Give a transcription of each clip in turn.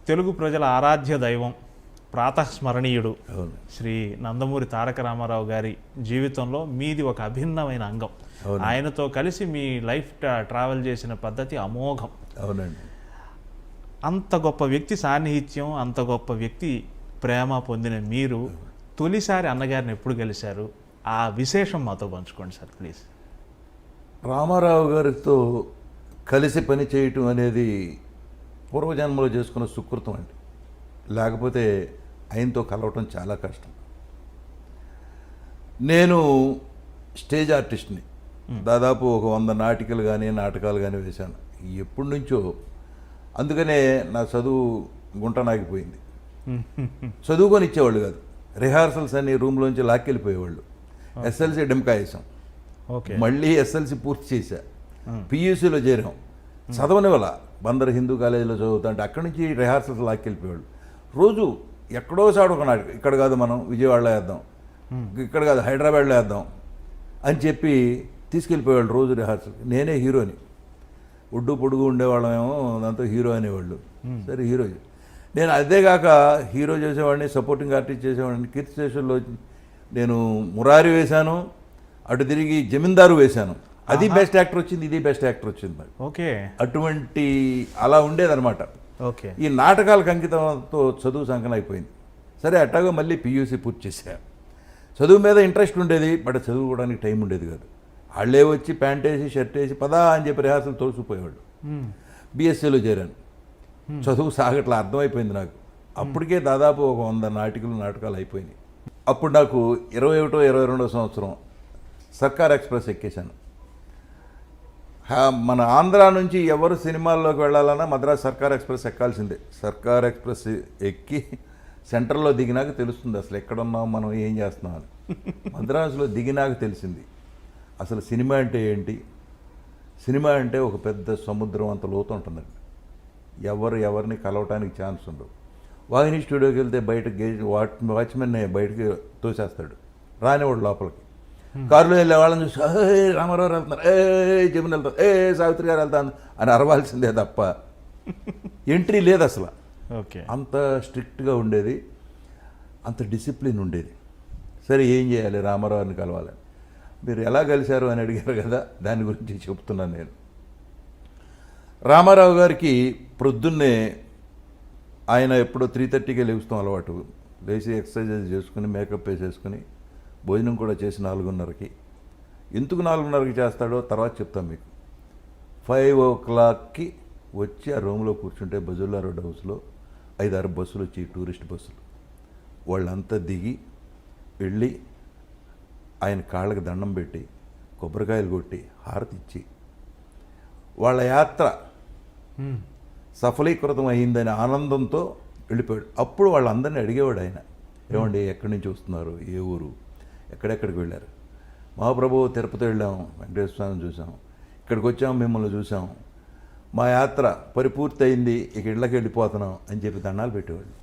తెలుగు ప్రజల ఆరాధ్య దైవం, ప్రాతస్మరణీయుడు అవును. శ్రీ నందమూరి తారక రామారావు గారి జీవితంలో మీది ఒక అభిన్నమైన అంగం. ఆయనతో కలిసి మీ లైఫ్ ట్రావెల్ చేసిన పద్ధతి అమోఘం. అవునండి. అంత గొప్ప వ్యక్తి సాన్నిహిత్యం, అంత గొప్ప వ్యక్తి ప్రేమ పొందిన మీరు తొలిసారి అన్నగారిని ఎప్పుడు కలిశారు? ఆ విశేషం మాతో పంచుకోండి సార్ ప్లీజ్. రామారావు గారితో కలిసి పని చేయటం అనేది పూర్వజన్మలో చేసుకున్న సుకృతం అండి. లేకపోతే ఆయనతో కలవటం చాలా కష్టం. నేను స్టేజ్ ఆర్టిస్ట్ని. దాదాపు ఒక 100 నాటకాలు కానీ వేశాను ఎప్పటి నుంచో. అందుకనే నా చదువు గుంటనాగిపోయింది. చదువుకొని ఇచ్చేవాళ్ళు కాదు. రిహార్సల్స్ అన్ని రూమ్లోంచి లాక్కెళ్ళిపోయేవాళ్ళు. ఎస్ఎల్సి డిమ్కా వేసాం, మళ్ళీ ఎస్ఎల్సి పూర్తి చేశా, పియూసీలో చేరాం. చదవని వల్ల బందర్ హిందూ కాలేజీలో చదువుతా అంటే అక్కడి నుంచి రిహార్సల్స్ లాక్కెళ్ళిపోయేవాళ్ళు. రోజు ఎక్కడో సాడు ఒక నాటకం, ఇక్కడ కాదు మనం విజయవాడలో వేద్దాం, ఇక్కడ కాదు హైదరాబాద్లో వేద్దాం అని చెప్పి తీసుకెళ్ళిపోయేవాళ్ళు రోజు రిహార్సల్. నేనే హీరోని, ఒడ్డు పొడుగు ఉండేవాళ్ళమేమో, దాంతో హీరో అనేవాళ్ళు. సరే హీరో. నేను అదేగాక హీరో చేసేవాడిని, సపోర్టింగ్ ఆర్టిస్ట్ చేసేవాడిని. కీర్తి స్టేషన్లో నేను మురారి వేశాను, అటు తిరిగి జమీందారు వేశాను. అది బెస్ట్ యాక్టర్ వచ్చింది, ఇది బెస్ట్ యాక్టర్ వచ్చింది మరి. ఓకే, అటువంటి అలా ఉండేదన్నమాట. ఓకే. ఈ నాటకాలకు అంకితంతో చదువు సంకన అయిపోయింది. సరే అట్టాగా మళ్ళీ పియూసీ పూర్తి చేశా. చదువు మీద ఇంట్రెస్ట్ ఉండేది, బట్ చదువుకోవడానికి టైం ఉండేది కాదు. వాళ్ళే వచ్చి ప్యాంట్ వేసి షర్ట్ వేసి పదా అని చెప్పి రిహార్సల్ తోసిపోయేవాళ్ళు. బీఎస్సీలో చేరాను. చదువు సాగట్లా అర్థమైపోయింది నాకు. అప్పటికే దాదాపు ఒక 100 నాటకాలు అయిపోయినాయి. అప్పుడు నాకు 21వ 22వ సంవత్సరం సర్కార్ ఎక్స్ప్రెస్ ఎక్కేశాను. మన ఆంధ్ర నుంచి ఎవరు సినిమాల్లోకి వెళ్ళాలన్నా మద్రాస్ సర్కార్ ఎక్స్ప్రెస్ ఎక్కాల్సిందే. సర్కార్ ఎక్స్ప్రెస్ ఎక్కి సెంటర్లో దిగినాక తెలుస్తుంది అసలు ఎక్కడున్నాం, మనం ఏం చేస్తున్నాం అని. మద్రాసులో దిగినాక తెలిసింది అసలు సినిమా అంటే ఏంటి. సినిమా అంటే ఒక పెద్ద సముద్రం అంత లోతు ఉంటుందండి. ఎవరిని కలవటానికి ఛాన్స్ ఉండవు. వాహిని స్టూడియోకి వెళ్తే బయట వాచ్మెన్ బయటకి తోసేస్తాడు, రానివాడు లోపలికి. కారులో వెళ్ళే వాళ్ళని చూసి రామారావు వెళ్తున్నారు, జమిన్ వెళ్తారు, సావిత్రి గారు వెళ్తాను అని అరవాల్సిందే తప్ప ఎంట్రీ లేదు అసలు. ఓకే, అంత స్ట్రిక్ట్గా ఉండేది, అంత డిసిప్లిన్ ఉండేది. సరే ఏం చేయాలి, రామారావుని కలవాలని. మీరు ఎలా కలిశారు అని అడిగారు కదా, దాని గురించి చెప్తున్నాను నేను. రామారావు గారికి ప్రొద్దున్నే ఆయన ఎప్పుడో 3:30కే లేస్తాం అలవాటు. లేచి ఎక్సర్సైజ్ చేసుకుని మేకప్ వేసేసుకుని భోజనం కూడా చేసి 4:30కి. ఎందుకు 4:30కి చేస్తాడో తర్వాత చెప్తాం మీకు. 5 o'clockకి వచ్చి ఆ రూమ్లో కూర్చుంటే బజుల్లా రోడ్ హౌస్లో 5-6 బస్సులు వచ్చి టూరిస్ట్ బస్సులు. వాళ్ళంతా దిగి వెళ్ళి ఆయన కాళ్ళకి దండం పెట్టి కొబ్బరికాయలు కొట్టి హారతి ఇచ్చి వాళ్ళ యాత్ర సఫలీకృతం అయిందనే ఆనందంతో వెళ్ళిపోయాడు. అప్పుడు వాళ్ళందరినీ అడిగేవాడు ఆయన, ఏమండి ఎక్కడి నుంచి వస్తున్నారు, ఏ ఊరు, ఎక్కడెక్కడికి వెళ్ళారు. మహాప్రభు తిరుపతి వెళ్ళాము, వెంకటేశ్వర స్వామిని చూసాం, ఇక్కడికి వచ్చాము, మిమ్మల్ని చూసాం, మా యాత్ర పరిపూర్తి అయింది, ఇక ఇళ్ళకి వెళ్ళిపోతున్నాం అని చెప్పి దండాలు పెట్టేవాళ్ళు.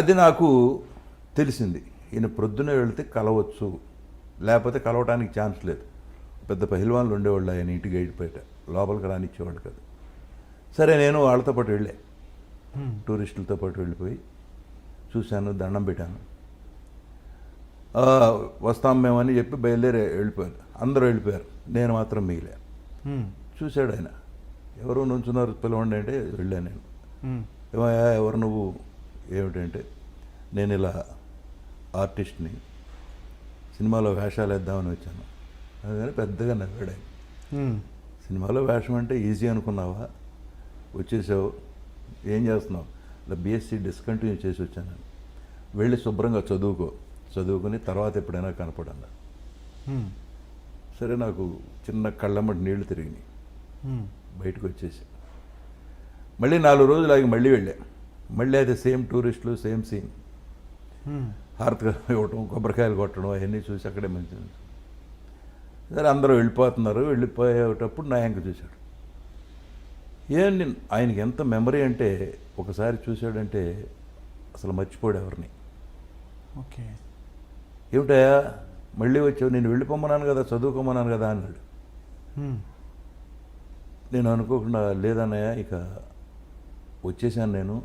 అది నాకు తెలిసింది, ఈయన ప్రొద్దునే వెళితే కలవచ్చు, లేకపోతే కలవటానికి ఛాన్స్ లేదు. పెద్ద పహిల్వాన్లు ఉండేవాళ్ళు ఆయన ఇంటి గైడ్ బయట, లోపలికి రానిచ్చేవాళ్ళు కదా. సరే నేను వాళ్ళతో పాటు వెళ్ళే, టూరిస్టులతో పాటు వెళ్ళిపోయి చూశాను, దండం పెట్టాను. వస్తాం మేమని చెప్పి బయలుదేరి వెళ్ళిపోయారు. అందరూ వెళ్ళిపోయారు, నేను మాత్రం మిగిలా. చూశాడు ఆయన, ఎవరు నుంచున్నారు పిలవండి అంటే వెళ్ళాను నేను. ఏమయ్యా ఎవరు నువ్వు, ఏమిటంటే నేను ఇలా ఆర్టిస్ట్ని, సినిమాలో వేషాలు వేద్దామని వచ్చాను. అందుకని పెద్దగా నవ్వాడు ఆయన. సినిమాలో వేషం అంటే ఈజీ అనుకున్నావా, వచ్చేసావు, ఏం చేస్తున్నావు, ఇలా బీఎస్సీ డిస్కంటిన్యూ చేసి వచ్చాను, వెళ్ళి శుభ్రంగా చదువుకుని తర్వాత ఎప్పుడైనా కనపడన్నారు. సరే నాకు చిన్న కళ్ళమ్మటి నీళ్లు తిరిగినాయి, బయటకు వచ్చేసి మళ్ళీ 4 రోజులు ఆగి మళ్ళీ వెళ్ళా. మళ్ళీ అయితే సేమ్ టూరిస్టులు, సేమ్ సీన్, హారతి ఇవ్వటం, కొబ్బరికాయలు కొట్టడం అవన్నీ చూసి అక్కడే మంచి. సరే అందరూ వెళ్ళిపోతున్నారు. వెళ్ళిపోయేటప్పుడు నా యాంక చూశాడు. ఏంటి ఆయనకి ఎంత మెమరీ అంటే, ఒకసారి చూశాడంటే అసలు మర్చిపోడు ఎవరిని. ఓకే, ఏమిటయా మళ్ళీ వచ్చావు, నేను వెళ్ళిపోమన్నాను కదా, చదువుకోమన్నాను కదా అన్నాడు. నేను అనుకోకుండా లేదన్నయ్య ఇక వచ్చేసాను నేను,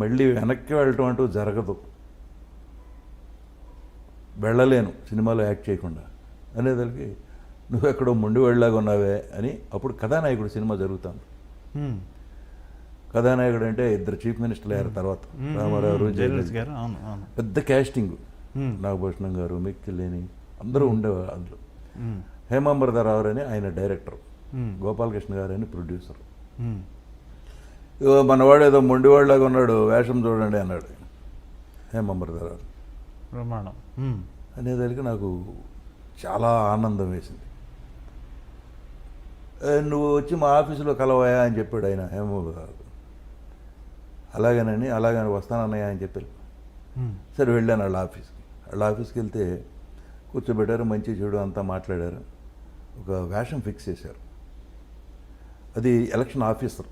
మళ్ళీ వెనక్కి వెళ్ళటం అంటూ జరగదు, వెళ్ళలేను సినిమాలో యాక్ట్ చేయకుండా అనేదానికి నువ్వు ఎక్కడో మొండి వెళ్ళలాగా ఉన్నావే అని. అప్పుడు కథానాయకుడు సినిమా జరుగుతుంది. కథానాయకుడు అంటే ఇద్దరు చీఫ్ మినిస్టర్లు అయ్యారు తర్వాత, రామారావు, జయలలిత గారు. అవును అవును. పెద్ద క్యాస్టింగ్, నాగభూషణం గారు, మిక్కిలేని అందరూ ఉండేవారు అందులో. హేమాంబరరావు అని ఆయన డైరెక్టర్, గోపాలకృష్ణ గారు అని ప్రొడ్యూసర్. మనవాడు ఏదో మొండివాళ్ళలాగా ఉన్నాడు, వేషం చూడండి అన్నాడు హేమాంబరరావు. ప్రమాణం అనేదానికి నాకు చాలా ఆనందం వేసింది. నువ్వు వచ్చి మా ఆఫీసులో కలవాయా అని చెప్పాడు ఆయన హేమాంబరరావు. అలాగేనని వస్తానన్నయ్య అని చెప్పారు. సరే వెళ్ళాను వాళ్ళ ఆఫీస్కి వెళ్తే కూర్చోబెట్టారు, మంచి చెడు అంతా మాట్లాడారు. ఒక వేషం ఫిక్స్ చేశారు, అది ఎలక్షన్ ఆఫీసర్.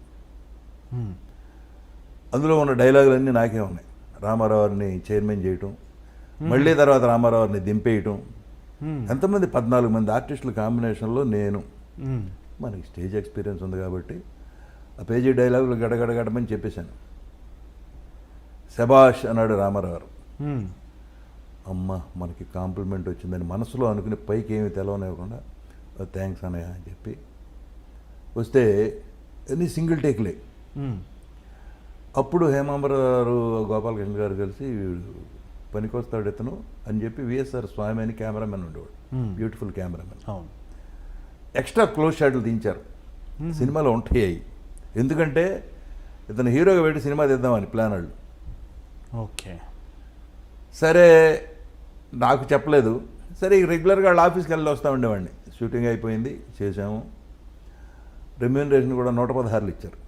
అందులో ఉన్న డైలాగులన్నీ నాకే ఉన్నాయి. రామారావుని చైర్మన్ చేయటం, మళ్ళీ తర్వాత రామారావుని దింపేయటం. ఎంతమంది 14 మంది ఆర్టిస్టుల కాంబినేషన్లో నేను. మనకి స్టేజ్ ఎక్స్పీరియన్స్ ఉంది కాబట్టి ఆ పేజీ డైలాగులు గడగడగడమని చెప్పేశాను. శబాష్ అన్నాడు రామారావు. అమ్మ మనకి కాంప్లిమెంట్ వచ్చిందని మనసులో అనుకుని పైకి ఏమి తెలవనివ్వకుండా థ్యాంక్స్ అన్నయ్య అని చెప్పి వస్తే అన్ని సింగిల్ టేక్లే. అప్పుడు హేమాంబరరావు, గోపాలకృష్ణ గారు కలిసి పనికొస్తాడు ఇతను అని చెప్పి విఎస్ఆర్ స్వామి అని కెమెరామెన్ ఉండేవాడు, బ్యూటిఫుల్ కెమెరామెన్. ఎక్స్ట్రా క్లోజ్ షాట్లు తీయించారు, సినిమాలో ఉంటాయి. ఎందుకంటే ఇతను హీరోగా పెట్టి సినిమా తీద్దామని ప్లాన్ వాళ్ళు. ఓకే, సరే నాకు చెప్పలేదు. సరే రెగ్యులర్గా వాళ్ళ ఆఫీస్కి వెళ్ళి వస్తూ ఉండేవాడిని. షూటింగ్ అయిపోయింది, చేసాము. రెమ్యూనరేషన్ కూడా 116 ఇచ్చారు.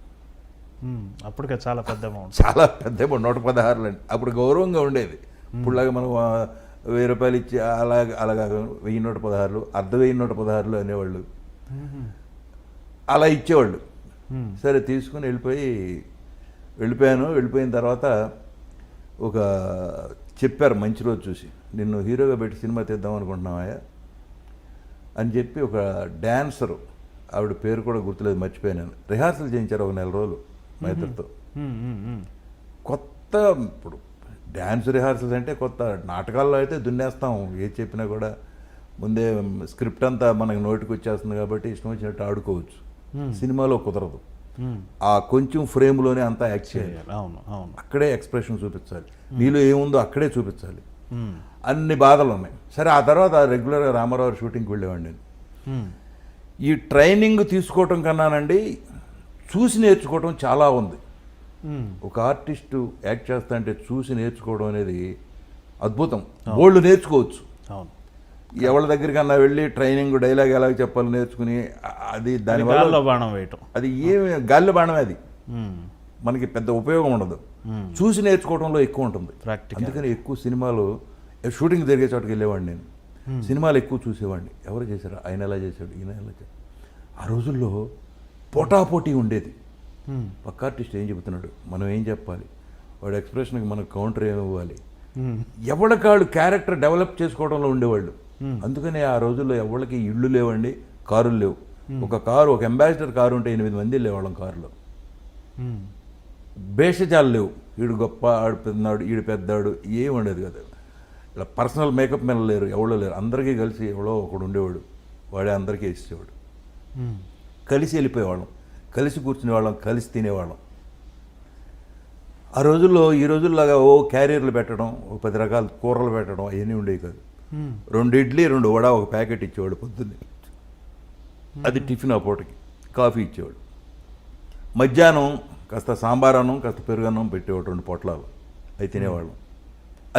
అప్పటికే చాలా పెద్ద అమౌంట్, చాలా పెద్ద అమౌంట్ 116 అండి. అప్పుడు గౌరవంగా ఉండేది. ఇప్పుడులాగా మనం 1000 రూపాయలు ఇచ్చి అలాగా 1116, 1116 అనేవాళ్ళు, అలా ఇచ్చేవాళ్ళు. సరే తీసుకుని వెళ్ళిపోయాను. వెళ్ళిపోయిన తర్వాత ఒక చెప్పారు మంచి రోజు చూసి, నిన్ను హీరోగా పెట్టి సినిమా తీద్దాం అనుకుంటున్నావా అని చెప్పి ఒక డ్యాన్సరు, ఆవిడ పేరు కూడా గుర్తులేదు, మర్చిపోయాను. రిహార్సల్ చేయించారు ఒక 4 రోజులు మా ఇద్దరితో. కొత్త ఇప్పుడు డ్యాన్స్ రిహార్సల్స్ అంటే కొత్త. నాటకాల్లో అయితే దున్నేస్తాం, ఏది చెప్పినా కూడా ముందే స్క్రిప్ట్ అంతా మనకు నోటికి వచ్చేస్తుంది కాబట్టి ఇష్టం వచ్చినట్టు ఆడుకోవచ్చు. సినిమాలో కుదరదు. ఆ కొంచెం ఫ్రేమ్లోనే అంతా యాక్ట్ చేయాలి. అవును అవును, అక్కడే ఎక్స్ప్రెషన్ చూపించాలి, నీలో ఏముందో అక్కడే చూపించాలి. అన్ని బాధలు ఉన్నాయి. సరే ఆ తర్వాత రెగ్యులర్గా రామారావు షూటింగ్కి వెళ్ళేవాడిని నేను. ఈ ట్రైనింగ్ తీసుకోవటం కన్నానండి చూసి నేర్చుకోవటం చాలా ఉంది. ఒక ఆర్టిస్టు యాక్ట్ చేస్తా అంటే చూసి నేర్చుకోవడం అనేది అద్భుతం. బోల్డ్ నేర్చుకోవచ్చు. అవును, ఎవరి దగ్గరికన్నా వెళ్ళి ట్రైనింగ్ డైలాగ్ ఎలా చెప్పాలో నేర్చుకుని అది దానివల్ల బాణం వేయటం, అది ఏమి గాలి బాణమే, అది మనకి పెద్ద ఉపయోగం ఉండదు. చూసి నేర్చుకోవడంలో ఎక్కువ ఉంటుంది. అందుకని ఎక్కువ సినిమాలు షూటింగ్ జరిగే చోటుకి వెళ్ళేవాడిని నేను. సినిమాలు ఎక్కువ చూసేవాడిని. ఎవరు చేశారు, ఆయన ఎలా చేశాడు, ఈయన ఎలా చేశాడు. ఆ రోజుల్లో పోటాపోటీ ఉండేది. పక్క ఆర్టిస్ట్ ఏం చెబుతున్నాడు, మనం ఏం చెప్పాలి, వాడు ఎక్స్ప్రెషన్కి మనకు కౌంటర్ ఏమి ఇవ్వాలి, ఎవరికాళ్ళు క్యారెక్టర్ డెవలప్ చేసుకోవడంలో ఉండేవాళ్ళు. అందుకని ఆ రోజుల్లో ఎవరికి ఇళ్ళు లేవండి, కారులు లేవు. ఒక అంబాసిడర్ కారు ఉంటే 8 మంది వెళ్ళేవాళ్ళం కారులో. భేషజాలు లేవు, వీడు గొప్ప, ఆడు పెద్దనాడు, ఈడు పెద్దాడు, ఏం ఉండేది కదా. ఇలా పర్సనల్ మేకప్ మెన్ లేరు, ఎవరో లేరు. అందరికీ కలిసి ఎవడో ఒకడు ఉండేవాడు, వాడే అందరికీ ఇచ్చేవాడు. కలిసి వెళ్ళిపోయేవాళ్ళం, కలిసి కూర్చునేవాళ్ళం, కలిసి తినేవాళ్ళం. ఆ రోజుల్లో ఈ రోజుల్లాగా క్యారియర్లు పెట్టడం, 10 రకాల కూరలు పెట్టడం అవన్నీ ఉండేవి కాదు. 2 ఇడ్లీ 2 వడ ఒక ప్యాకెట్ ఇచ్చేవాడు పొద్దున్నే, అది టిఫిన్. ఆ పూటకి కాఫీ ఇచ్చేవాడు. మధ్యాహ్నం కాస్త సాంబార్ అన్నం, కాస్త పెరుగన్నం పెట్టేవాడు, 2 పొట్లాలు, అవి తినేవాళ్ళం.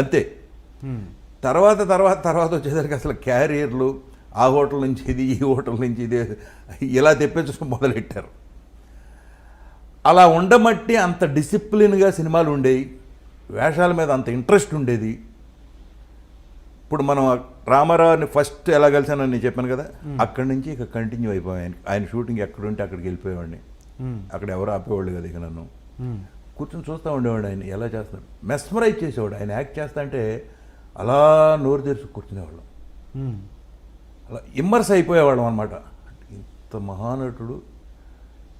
అంతే. తర్వాత వచ్చేసరికి అసలు క్యారియర్లు, ఆ హోటల్ నుంచి ఇది, ఈ హోటల్ నుంచి ఇది, ఇలా తెప్పించడం మొదలెట్టారు. అలా ఉండమట్టి అంత డిసిప్లిన్గా సినిమాలు ఉండేవి, వేషాల మీద అంత ఇంట్రెస్ట్ ఉండేది. ఇప్పుడు మనం రామారావుని ఫస్ట్ ఎలా కలిసానని నేను చెప్పాను కదా, అక్కడి నుంచి ఇక కంటిన్యూ అయిపోయాను. ఆయన షూటింగ్ ఎక్కడుంటే అక్కడికి వెళ్ళిపోయేవాడిని. అక్కడ ఎవరు ఆపేవాళ్ళు కదా, ఇక నన్ను కూర్చొని చూస్తూ ఉండేవాడు. ఆయన ఎలా చేస్తాడు, మెస్మరైజ్ చేసేవాడు. ఆయన యాక్ట్ చేస్తా అంటే అలా నోరు తెరిచి కూర్చునేవాళ్ళం, అలా ఇమ్మర్స్ అయిపోయేవాళ్ళం అనమాట. ఇంత మహానటుడు,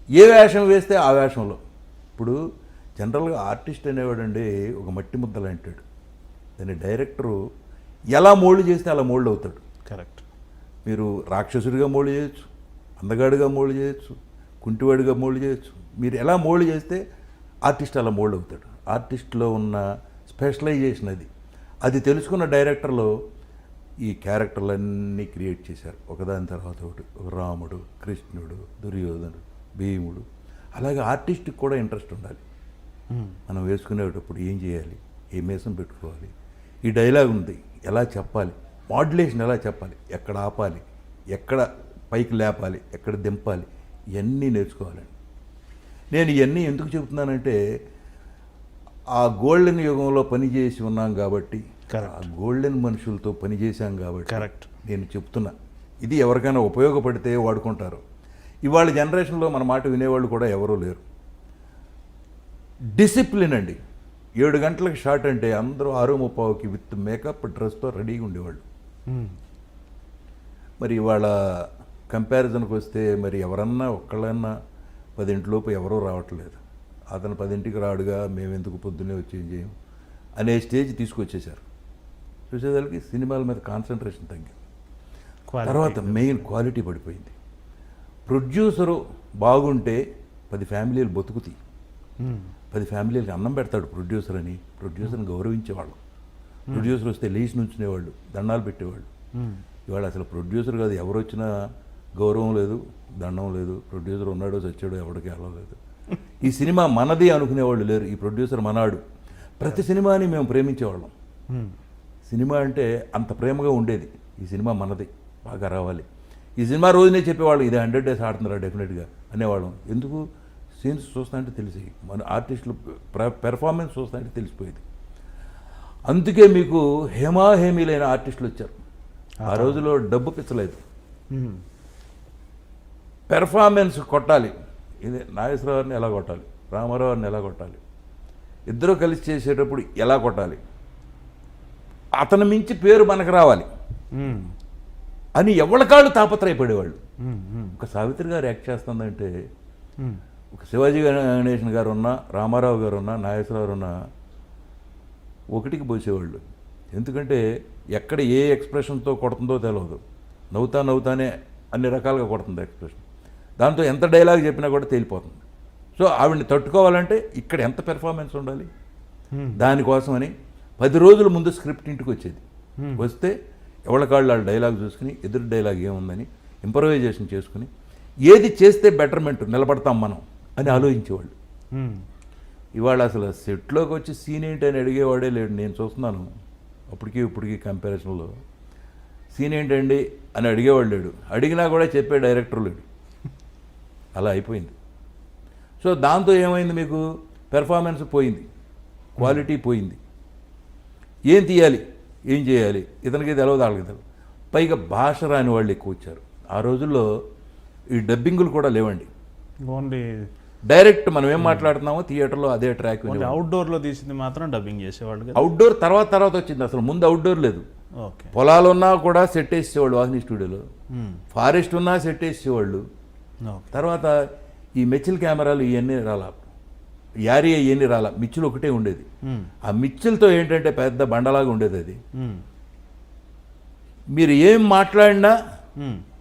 ఏ వేషం వేస్తే ఆ వేషంలో. ఇప్పుడు జనరల్గా ఆర్టిస్ట్ అనేవాడండి ఒక మట్టి ముద్దలు అంటాడు. దాన్ని డైరెక్టరు ఎలా మోల్డ్ చేస్తే అలా మోల్డ్ అవుతాడు. కరెక్ట్. మీరు రాక్షసుడిగా మోల్డ్ చేయొచ్చు, అందగాడిగా మోల్డ్ చేయొచ్చు, కుంటివాడిగా మోల్డ్ చేయొచ్చు. మీరు ఎలా మోల్డ్ చేస్తే ఆర్టిస్ట్ అలా మోల్డ్ అవుతాడు. ఆర్టిస్ట్లో ఉన్న స్పెషలైజేషన్ అది. అది తెలుసుకున్న డైరెక్టర్లు ఈ క్యారెక్టర్లన్నీ క్రియేట్ చేశారు, ఒకదాని తర్వాత ఒకటి. ఒక రాముడు, కృష్ణుడు, దుర్యోధనుడు, భీముడు. అలాగే ఆర్టిస్ట్కి కూడా ఇంట్రెస్ట్ ఉండాలి. మనం వేసుకునేటప్పుడు ఏం చేయాలి, ఏ మేసం పెట్టుకోవాలి, ఈ డైలాగ్ ఉంది ఎలా చెప్పాలి, మాడ్యులేషన్ ఎలా చెప్పాలి, ఎక్కడ ఆపాలి, ఎక్కడ పైకి లేపాలి, ఎక్కడ దింపాలి, ఇవన్నీ నేర్చుకోవాలండి. నేను ఇవన్నీ ఎందుకు చెబుతున్నానంటే ఆ గోల్డెన్ యుగంలో పనిచేసి ఉన్నాం కాబట్టి, ఆ గోల్డెన్ మనుషులతో పనిచేశాం కాబట్టి కరెక్ట్ నేను చెప్తున్నా. ఇది ఎవరికైనా ఉపయోగపడితే వాడుకుంటారు. ఇవాళ జనరేషన్లో మన మాట వినేవాళ్ళు కూడా ఎవరూ లేరు. డిసిప్లిన్ అండి. 7 గంటలకు షార్ట్ అంటే అందరూ 6:30కి విత్ మేకప్ డ్రెస్తో రెడీగా ఉండేవాళ్ళు. మరి ఇవాళ కంపారిజన్కి వస్తే మరి ఎవరన్నా ఒక్కళ్ళన్నా 10 ఎవరూ రావట్లేదు. అతను 10కి రాడుగా మేము ఎందుకు పొద్దున్నే వచ్చి ఏం చేయం అనే స్టేజ్ తీసుకొచ్చేశారు. చూసేదానికి సినిమాల మీద కాన్సన్ట్రేషన్ తగ్గింది. తర్వాత మెయిన్ క్వాలిటీ పడిపోయింది. ప్రొడ్యూసరు బాగుంటే 10 ఫ్యామిలీలు బతుకుతాయి. 10 ఫ్యామిలీలకు అన్నం పెడతాడు ప్రొడ్యూసర్ అని. ప్రొడ్యూసర్ని గౌరవించేవాళ్ళు. ప్రొడ్యూసర్ వస్తే లేచి నుంచునేవాళ్ళు, దండాలు పెట్టేవాళ్ళు. ఇవాళ అసలు ప్రొడ్యూసర్ కాదు, ఎవరు వచ్చినా గౌరవం లేదు, దండం లేదు. ప్రొడ్యూసర్ ఉన్నాడో చచ్చాడో ఎవరికి అలవలేదు. ఈ సినిమా మనది అనుకునేవాళ్ళు లేరు. ఈ ప్రొడ్యూసర్ మనాడు. ప్రతి సినిమాని మేము ప్రేమించేవాళ్ళం. సినిమా అంటే అంత ప్రేమగా ఉండేది. ఈ సినిమా మనది, బాగా రావాలి. ఈ సినిమా రోజునే చెప్పేవాళ్ళు ఇది 100 days ఆడుతున్నారా డెఫినెట్గా అనేవాళ్ళం. ఎందుకు? సీన్స్ చూస్తానంటే తెలిసి, మన ఆర్టిస్టులు పెర్ఫార్మెన్స్ చూస్తానంటే తెలిసిపోయేది. అందుకే మీకు హేమాహేమీలైన ఆర్టిస్టులు వచ్చారు. ఆ రోజులో డబ్బు పిచ్చలేదు, పెర్ఫార్మెన్స్ కొట్టాలి. ఇది నాగేశ్వరరావుని ఎలా కొట్టాలి, రామారావుని ఎలా కొట్టాలి, ఇద్దరు కలిసి చేసేటప్పుడు ఎలా కొట్టాలి, అతను మించి పేరు మనకు రావాలి అని ఎవరికాళ్ళు తాపత్రయపడేవాళ్ళు. ఒక సావిత్రి గారు యాక్ట్ చేస్తుందంటే, ఒక శివాజీ గణేశన్ గారు ఉన్నా, రామారావు గారు ఉన్నా, నాగేశ్వరరావు ఉన్నా ఒకటికి పోసేవాళ్ళు. ఎందుకంటే ఎక్కడ ఏ ఎక్స్ప్రెషన్తో కొడుతుందో తెలియదు. నవ్వుతానే అన్ని రకాలుగా కొడుతుంది ఎక్స్ప్రెషన్. దాంతో ఎంత డైలాగ్ చెప్పినా కూడా తేలిపోతుంది. సో ఆవిడని తట్టుకోవాలంటే ఇక్కడ ఎంత పెర్ఫార్మెన్స్ ఉండాలి. దానికోసమని 10 రోజుల ముందు స్క్రిప్ట్ ఇంటికి వచ్చేది. వస్తే ఎవరికాళ్ళు వాళ్ళ డైలాగ్ చూసుకుని ఎదురు డైలాగ్ ఏముందని ఇంప్రవైజేషన్ చేసుకుని ఏది చేస్తే బెటర్మెంట్ నిలబడతాం మనం అని ఆలోచించేవాళ్ళు. ఇవాళ అసలు సెట్లోకి వచ్చి సీన్ ఏంటి అని అడిగేవాడే లేడు. నేను చూస్తున్నాను అప్పటికి ఇప్పటికీ కంపారిజన్లో. సీన్ ఏంటండి అని అడిగేవాడు లేడు. అడిగినా కూడా చెప్పే డైరెక్టర్ లేడు. అలా అయిపోయింది. సో దాంతో ఏమైంది, మీకు పెర్ఫార్మెన్స్ పోయింది, క్వాలిటీ పోయింది. ఏం తీయాలి, ఏం చేయాలి, ఇతనికి తెలవదు, వాళ్ళకి తెలవదు. పైగా భాష రాని వాళ్ళు ఎక్కువ వచ్చారు. ఆ రోజుల్లో ఈ డబ్బింగులు కూడా లేవండి. ఓన్లీ డైరెక్ట్ మనం ఏం మాట్లాడుతున్నామో థియేటర్లో అదే ట్రాక్. అవుట్డోర్లో తీసింది మాత్రం డబ్బింగ్ చేసేవాళ్ళు. అవుట్డోర్ తర్వాత వచ్చింది. అసలు ముందు అవుట్డోర్ లేదు. పొలాలు ఉన్నా కూడా సెట్ వేసేవాళ్ళు వాహిని స్టూడియోలో. ఫారెస్ట్ ఉన్నా సెట్ వేసేవాళ్ళు. తర్వాత ఈ మెచ్చిల్ కెమెరాలు ఇవన్నీ రాలా, యారీ ఇవన్నీ రాలా, మిచ్చులు ఒకటే ఉండేది. ఆ మిచ్చులతో ఏంటంటే పెద్ద బండలాగా ఉండేది అది. మీరు ఏం మాట్లాడినా